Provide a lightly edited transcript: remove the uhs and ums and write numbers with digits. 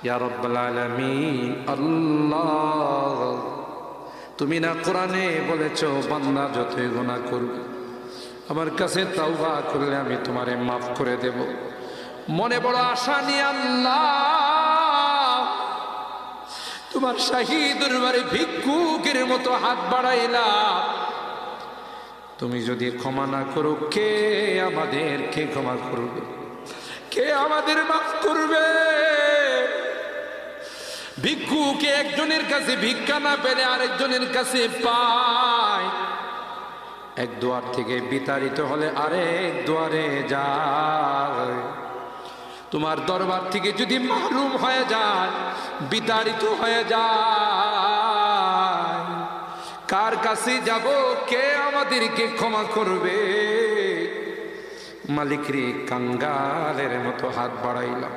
ইয়া রাব্বাল আলামিন। আল্লাহ, তুমি না কোরআনে বলেছো বান্দা যতই গুনাহ করবে আমার কাছে তাওবা করলে আমি তোমারে মাফ করে দেব। মনে বড় আশা নিয়ে আল্লাহ তোমার শাহী দরবারে ভিক্ষুকের মতো হাত বাড়াইলাম। তুমি যদি ক্ষমা না করো, কে আমাদেরকে ক্ষমা করবে? কে আমাদের মাফ করবে? ভিক্ষুকে একজনের কাছে ভিক্ষা না পেলে আরেকজনের কাছে পায়। এক দুয়ার থেকে বিতাড়িত হলে আরেক দুয়ারে যায়। তোমার দরবার থেকে যদি মাহরুম হয়ে যায়, বিতাড়িত হয়ে যায়, কার কাছে যাব? কে আমাদেরকে ক্ষমা করবে? মালিক রে, কাঙ্গালের মতো হাত বাড়াইলাম।